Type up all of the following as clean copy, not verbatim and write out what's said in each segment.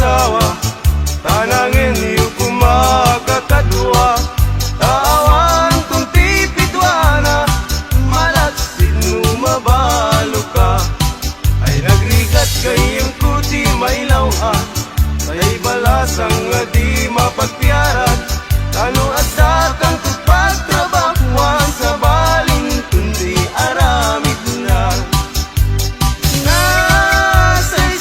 asawa, tanangin niyo kumakakadwa. Tawan kung tipidwana, malaksin lumabalo ka. Ay nagrigat kayong kuti mailaw ay balasang nga di mapagpiaran. Tano at dakang pagtrabahuan sa baling kundi aramid na. Nasaysayat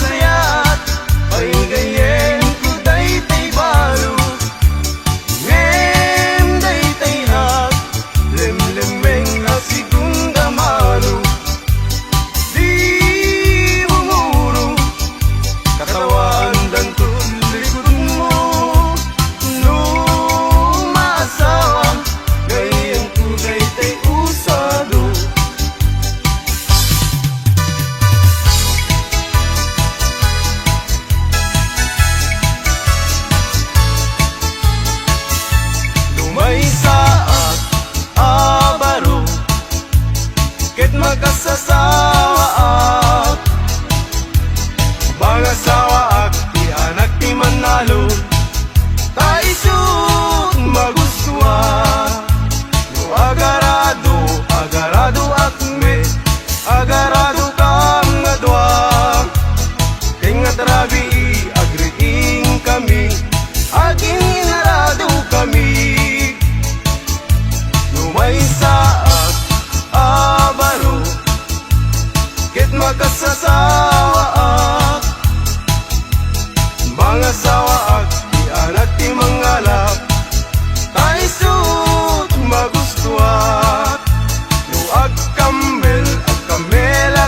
pahingayen ko daytay balo. Ngem daytay hak lemlemeng na sigunda malo. Di umuro katawan dan tulikod mo. Lumasawang gayon ko daytay usado. Lumaysa at abaro, ket magkasasawa at bangasawa at di anak ti manalo. Taisut magustuha, no agarado, agarado akme, agarado kam nga dwa. Kay nga trabi agriing kami, aging inarado kami. Lumaysa at abaro, ket magkasasawa at bangasawa at di anak ti mangalap. Taisut magustuha, no agkambel agkamela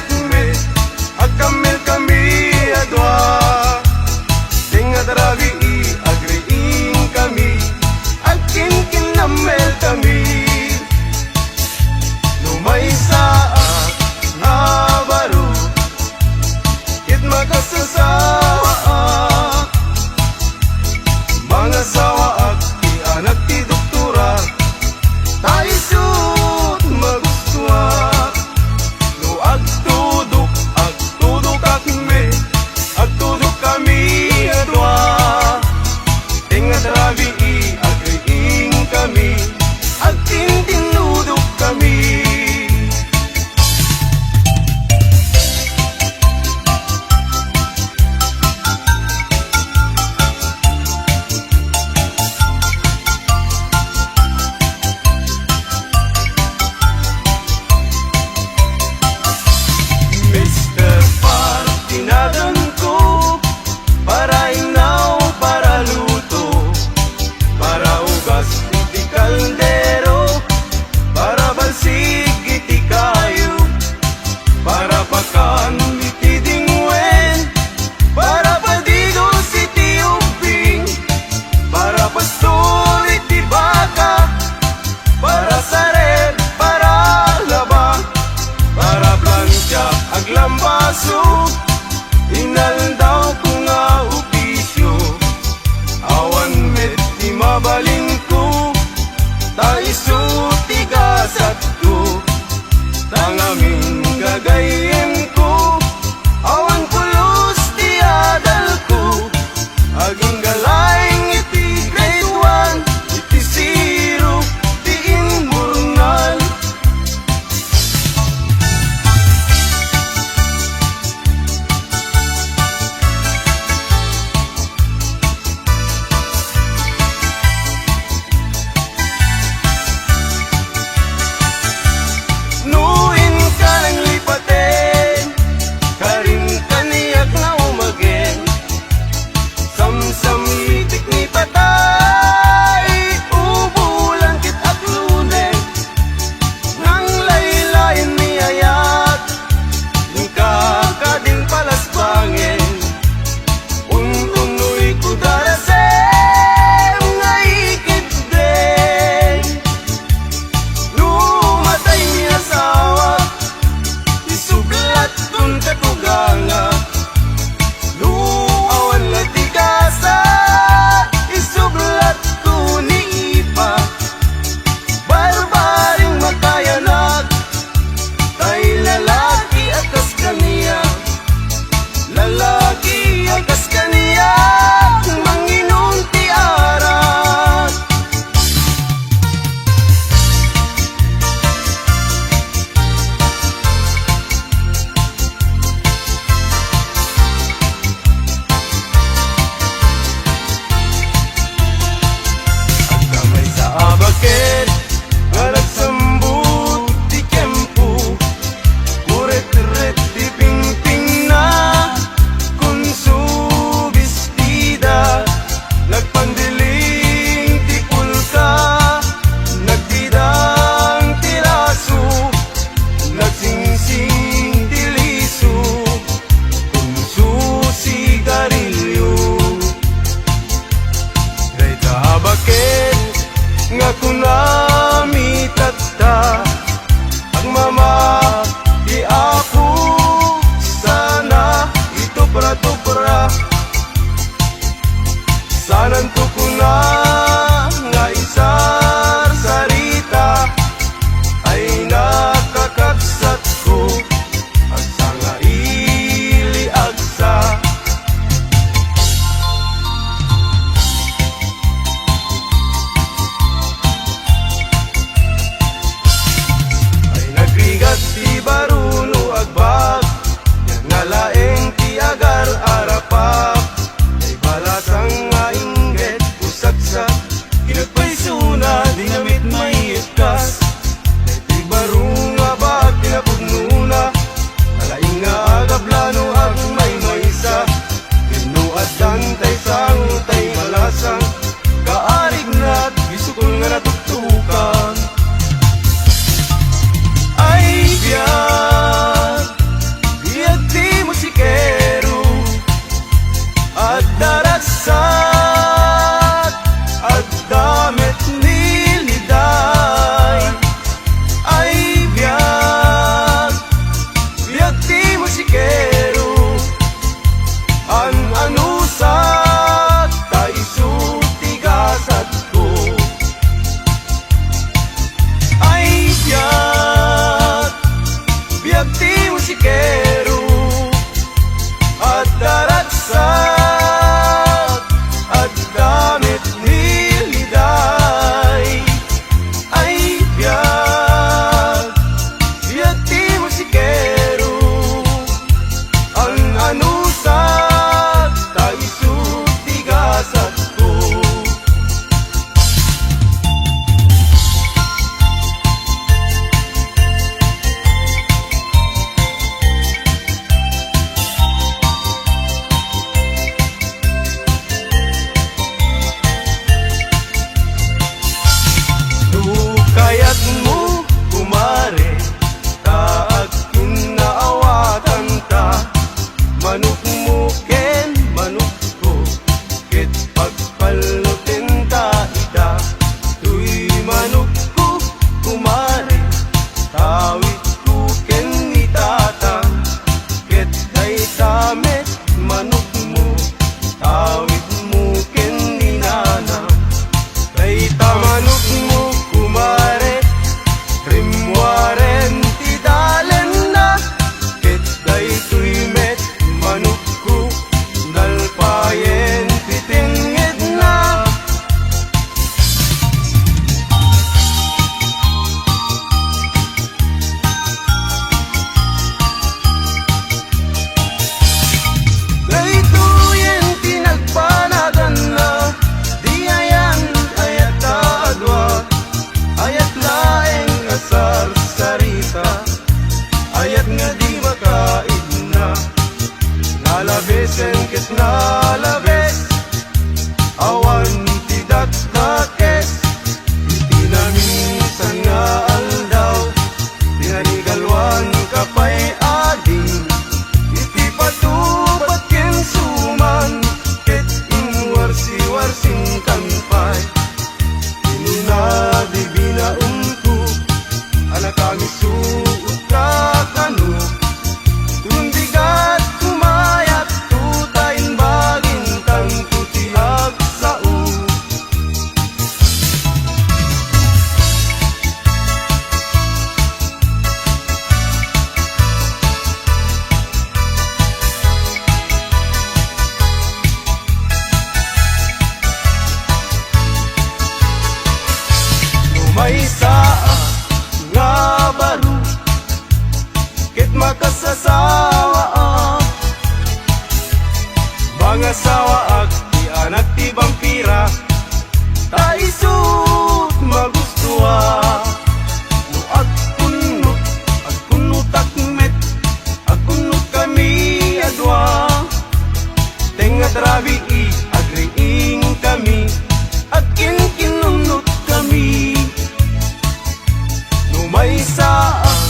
saak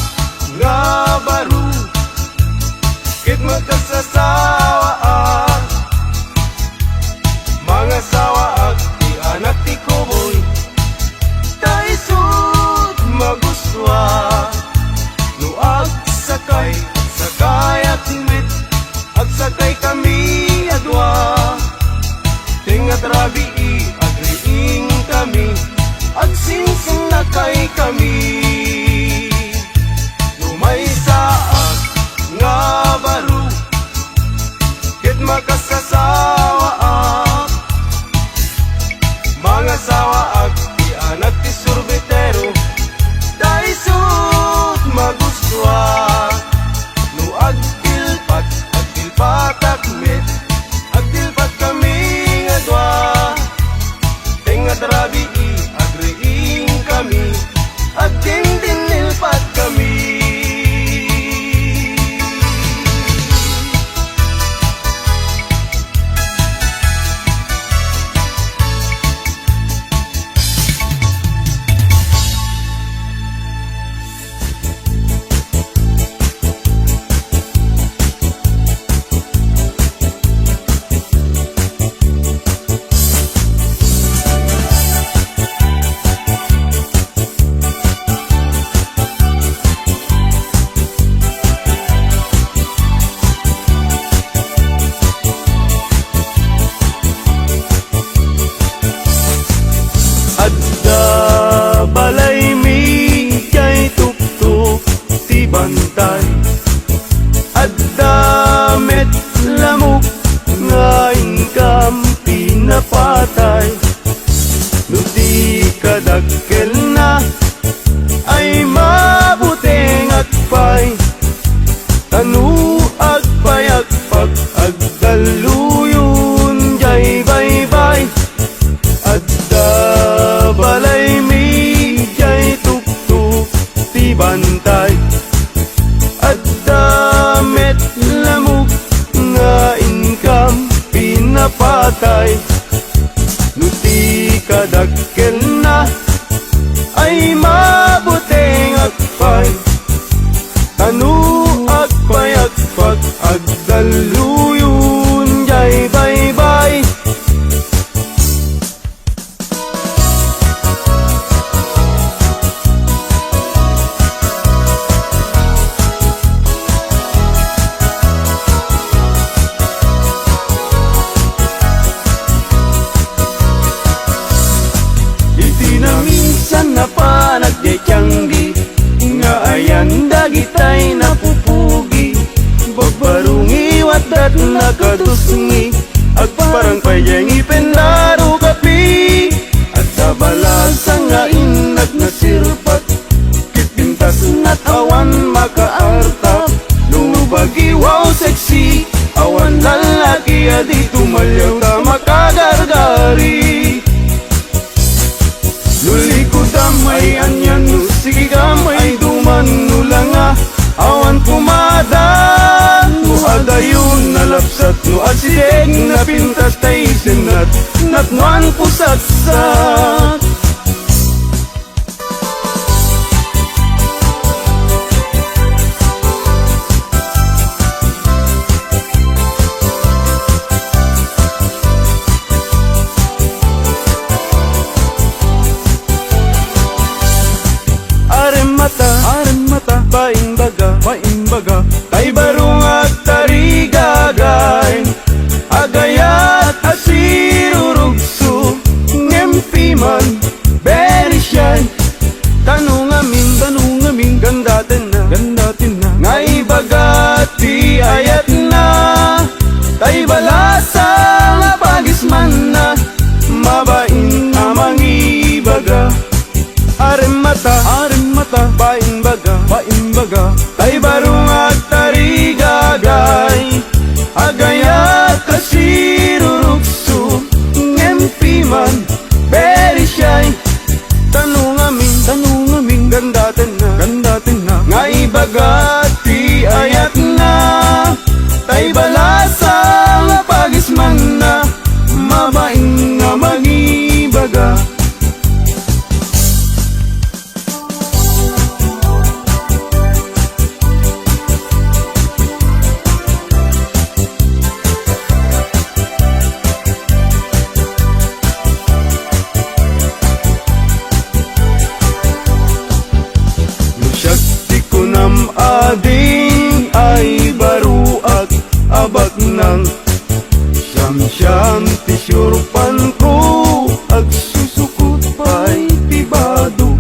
nga baro, ket magkasasawa mga sawaag di anak ti kuboy, taisod maguswa no agsakay at mit, agsakay kami adwa, tingat rabi agriing kami, agsingsing na kay kami. Numay saak nga baro, ket makasasawa mga sawaag di anak ti surbitero, daisot maguswa no agtilpat akmet, agtilpat kami nga dwa, tingat rabi agriing kami, agdindinilpat kami. Balay mi kay tuktok ti bantay, adda met lamok nga ingkam pinapatay, no di kadakkel na ay mabuteng agpay, tanu agpay-agpag agdaluyon jay baybay, adda balay mi bantay, adda met lamok nga income pinapatay, no di kadakkel na ay mabuteng agpay, tanu agpay-agpag agdaluyon jay baybay. Nagdetyanggi nga ayan dagitay napupugi, bagbarungi watdat nakadusungi, agparang payengi penlaro kapi, at sa balasa nga inag nasirpat, kitpintas ngat awan makaartap, nubagi wow sexy, awan lalaki adi tumalyaw ta makagargari. Luli ko damay anyan no sige gamay duman no langa, awan pumadan no adayon nalapsat no asideg na pintas tay senat natnuan pusatsat. Aremata, baimbaga, tay barong at tarigagay, agayat asirurugso, ngempiman, very shy, tanong amin, gandatin na, ngay bagati ayat na, tay balasa nga pagisman na, mabain amang ibaga. Aremata, baimbaga, tay barong at tarigagay, agayat asirurugso, ngempiman, very shy, tanong amin, gandatin na, ngay bagati ayat na, tay balasa nga pagisman na, mabain nga magibaga. abak ng siyam-siyam tisyurpan ko ag susukot pa'y tibado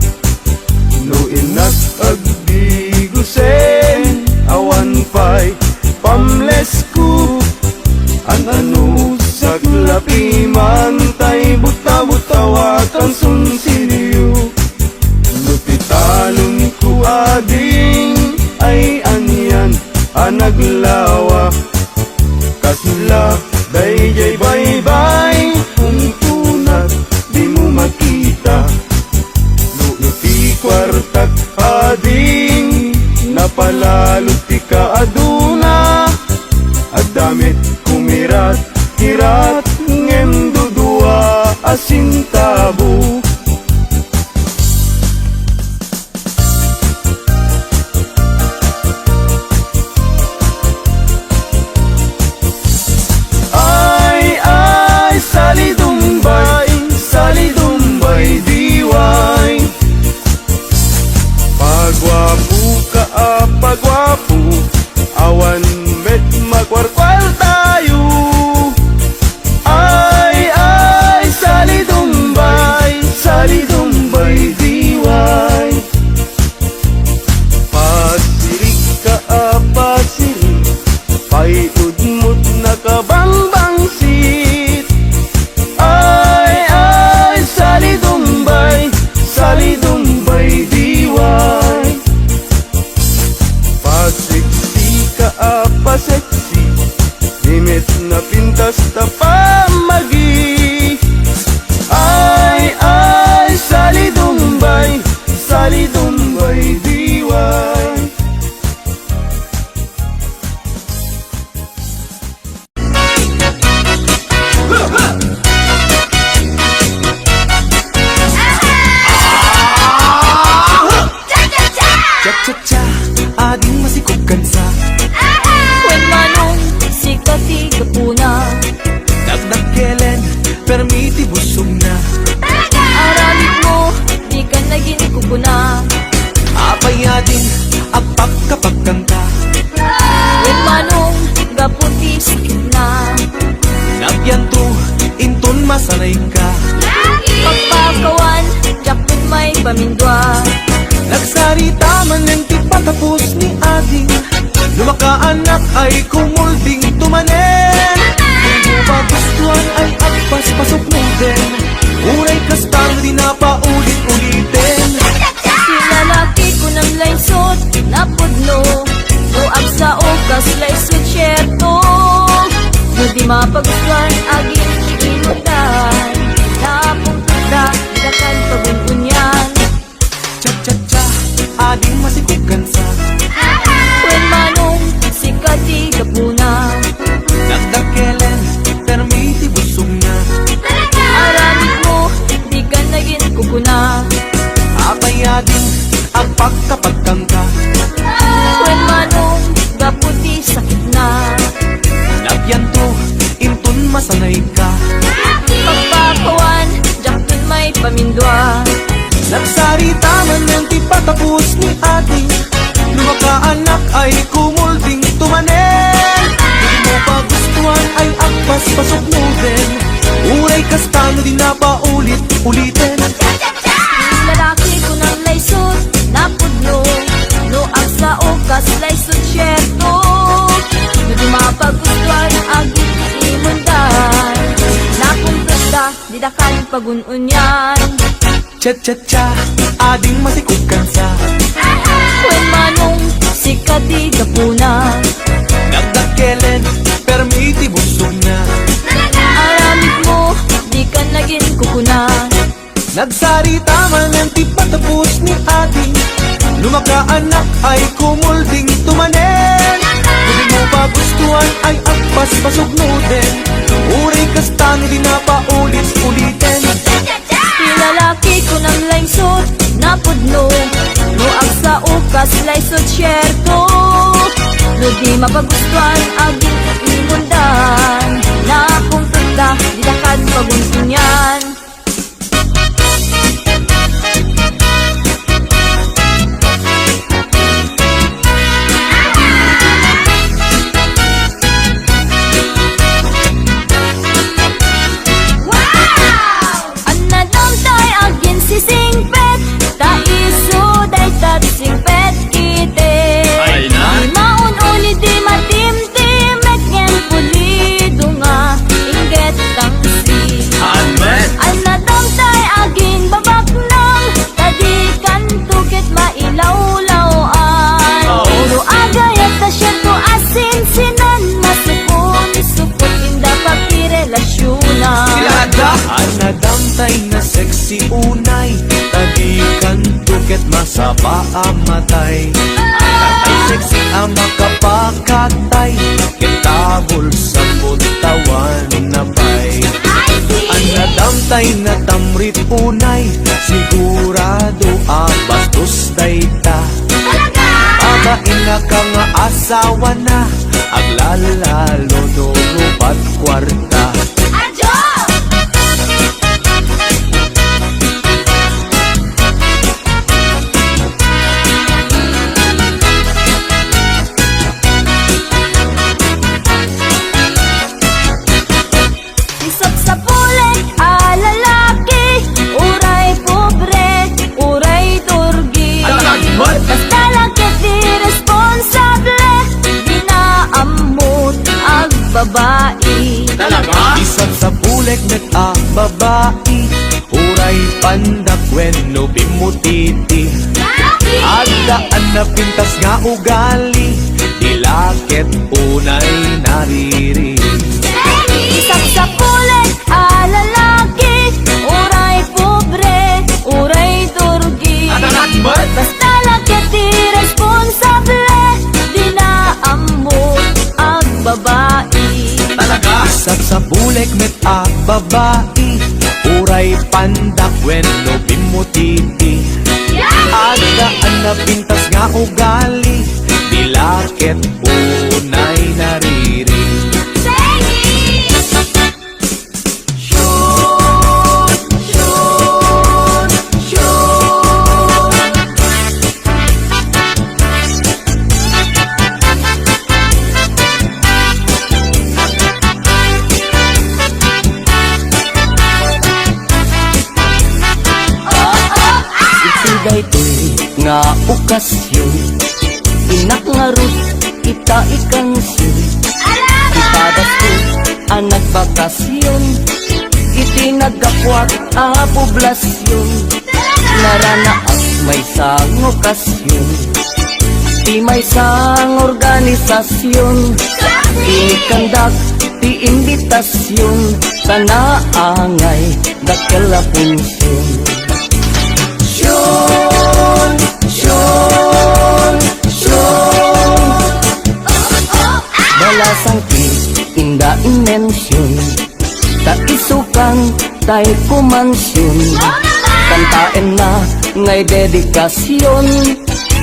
no inak ag bigusen awan pa'y pamles ko an ano sa klapi man tay buta-butawa kang sunsilyo no titalon ko ading ay anyan anaglawa kasla dayjay bye-bye kung tunat di mo makita no iti kwartak ading napalalot ti ka aduna at damit kumirat kirat ngem dudua asintabo pagwapo awan met magwarkwal tayo ay salidumbay diway pasirik ka pasirik paiudmut na kabangbangsit ay salidumbay diway pasiksi ka paseksi limit na pintas ta pamagi ay salidumbay diway Cha-cha-cha, ading masikog kansa When manong sikati kapuna Dagdag kelen, permiti busog na Aramid mo, di ka naging kukuna Apay ading, agpak kapag kanta When manong gaputi sikit na Nagyanto, inton masanay ka Pagpakawan, jakot may pamindwa Nagsarita man ng ti patapos ni ading Lumakaanak ay kumulding tumanen Kung magustuhan ay agpas pasok mo din Uray kastang di na paulit-ulitin Silalaki ko ng laysot, napudno Buag sa okas, laysot syerto No di mapagustuhan, aging inutan Napunta, dakan pabununyan Cha-cha-cha, ading masikog kansa When manong sikati kapuna Dagdag kelen, permiti busog na Aramid mo, di ka naging kukuna Apay ading, agpak kapag kanta When manong gaputi sakit na Nagyanto, inton masanay ka Pagpakawan, jakton may pamindwa Nagsarita man ng ti patapos ni ating Lumakaanak ay kumulding tumanen Hindi mo pagustuhan ay agpas pasok mo din Uray kastano di na paulit-ulitin Lalaki ko ng laysot, napudno No ang sa okas, laysot syerto No di mapagustuhan, agit imundan Nakumprasta, di dakan pagununyan Cha-cha-cha, ading masikog kansa When manong sikati kapuna Dagdag kelen, permiti busog na Aramid mo, di ka naging kukuna Nagsarita man ng ti patapos ni ating Lumakaanak ay kumulding tumanen Hindi mo pagustuhan ay agpas pasog mo din Uray kastano di na paulit-ulitin Lalaki ko ng laysot, napudno No ang sa ukas, laysot syerto No di mapagustuhan, aging imundan Nakumprenta, di dakan paguntunyan tay na sexy unay, tadikan tuket masaba amatay. Tatay sexy ang makapakatay, kitabol sa puntawan na bay. Ang nadamtay na tamrit unay, sigurado bastos dayta. Pabain na ka nga asawa na, aglalalo durubat kwarta. Isap sa pulet, lalaki, uray pobre, uray turgi. Basta lang di responsable, di naamot ang babae. Isang sa bulek net babae, uray pandak wenno bimutiti. Agdaan na pintas nga ugali, dilakit unay nariri. Isap sa pulet, lalaki, uray pobre, uray turgi. Basta lang di responsable, di naamot ang babae. Isang sa bulek met babae, uray pandak wenno bimutiti. Agdaan na pintas nga ugali, dilakit unay nariri. Daytoy nga okasyon, inak nga rut kita ikansyon. Ipadas ko ang nagbakasyon, itinagkakwat ang poblasyon. Naranaas may sang okasyon, ti may sang organisasyon. Inikandak ti imbitasyon, tanaangay dakela punsyon. Balasang ti inda inmensyon, ta isukan tay kumansyon. Kantaen na ngay dedikasyon,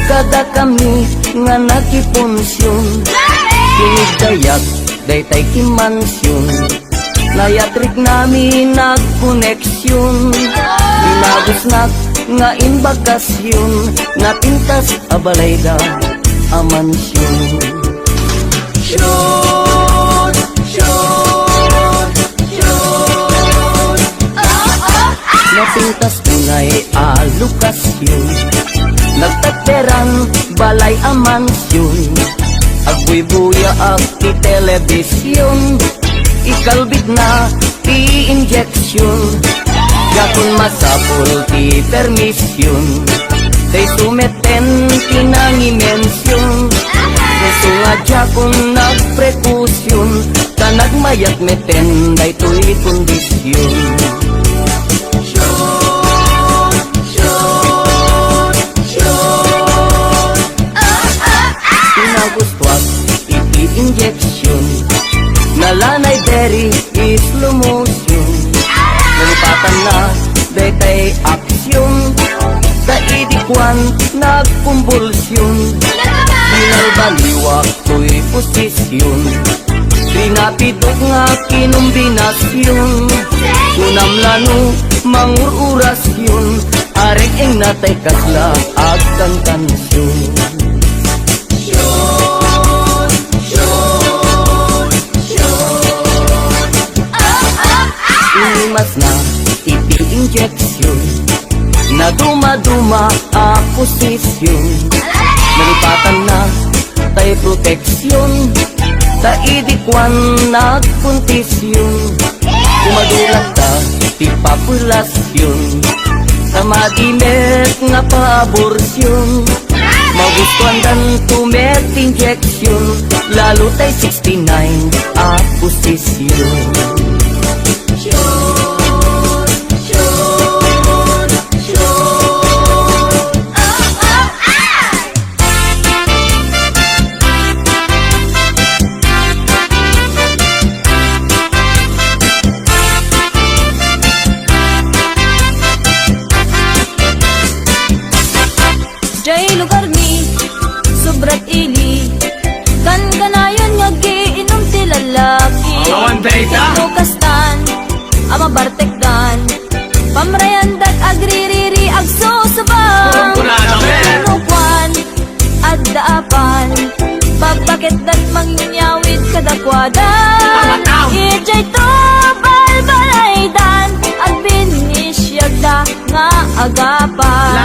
kada kami nga nakipunsyon. Kinigdayak day tay kimansyon, nayatrik nami nagkoneksyon. Binagusnak nga imbakasyon, napintas abalayda amansyon. Napintas tunay alokasyon, nagtateran balay amansyon. Agwibuya ak ti telebisyon, ikalbit na ti injeksyon. Yakon masapul ti permisyon, day sumeten tinangimensyon. Gusto nga jakon nagprekusyon, kanagmayat meten day tuy kondisyon. Pinagustuat iti injeksyon, nalanay deri slow motion. Nalipatan na detay aksyon, daidikwan nagkumbulsyon. Binalbaliwak to'y posisyon, pinapidok nga kinumbinasyon. Kunamlano mangururasyon, arek eng natay kasla agkang kansyon. Inimas na iti injeksyon, na duma-duma a posisyon. Nalipatan na tay proteksyon, taidikwan nagpuntisyon. Kumadulat ka ti populasyon, sa madimet nga pa-aborsyon. Magustuhan dan tumet injeksyon, lalo tay 69 a posisyon. Tinukastan, ama bartekdan, pamrayandag agririri ag susubang. Tinukwan, at daapan, babakit dat mangyawid kadakwadan. Ijay to balbalaydan, ag binisyagda nga agapan.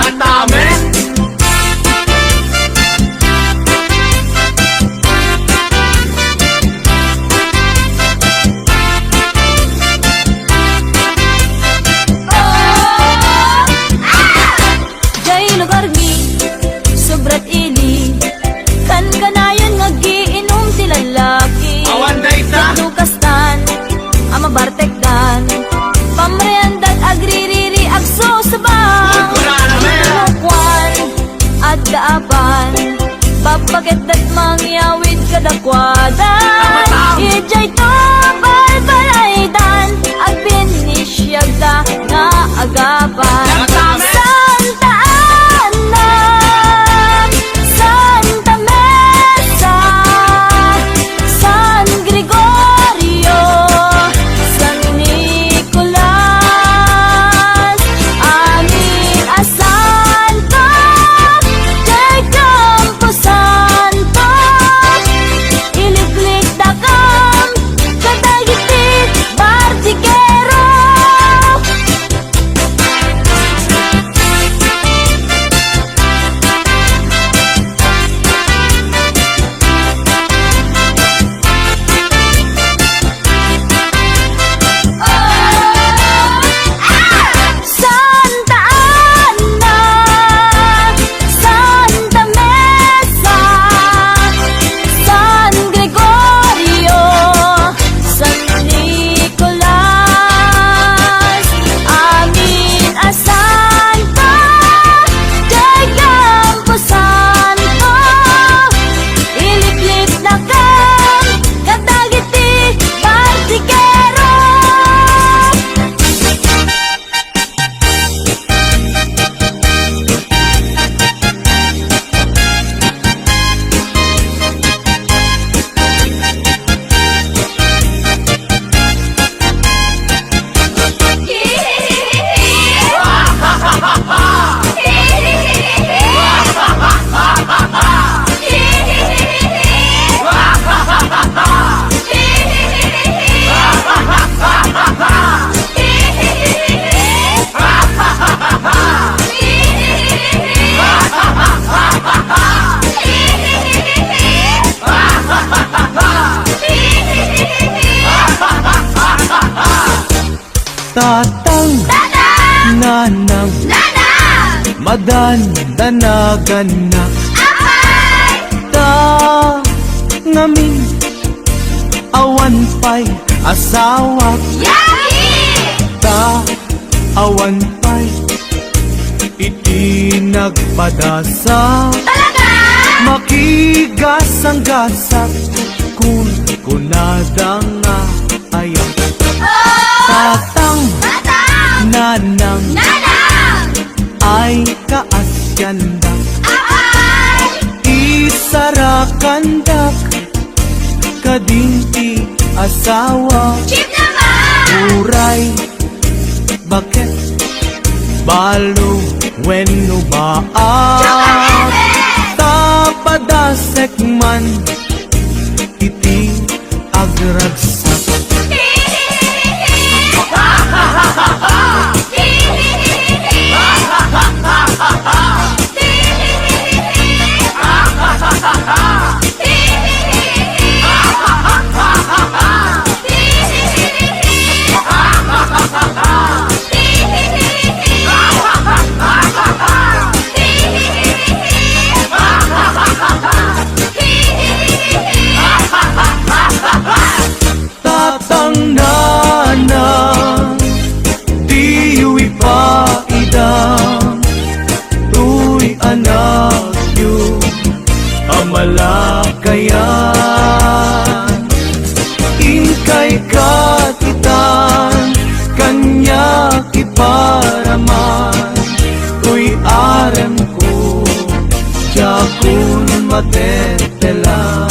Lugar mi, sobrat ili, kan kanayon nagiinom ti lalaki. Tinukastan, ama bartekdan, pamreandag agririri ag susubang. Tinukwan, at daapan, babakit dat mangyawid kadakwadan. Ijay to balbalaydan, ag binisyagda nga agapan. Santa Ana, Santa Mesa, San Gregorio, San Nicolas, amin a santo, kay Campo Santo, iliglig dakam, kadagitit, Bartigero. Santa Ana, Santa Mesa, San Gregorio, San Nicolas, amin a santo, kay Campo Santo, iliklik na kam, kadagiti, Bartigero. Tatang, nanang, madandanagan na. Ta ngamin, awan pa'y asawa. Ta awan pa'y iti nagpadasa. Makigasang-gasak kung kunadang nga ayaw. Tatang, nanang, ay kaasyandak. Isarakandak, kadinti asawa. Uray, bakit balo wenno baan? Tapadasek man iti agragsak. Malakayan Inkay katitan Kanya kiparaman Uy arem ko Jakun matetela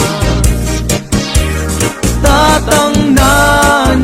Tatang nan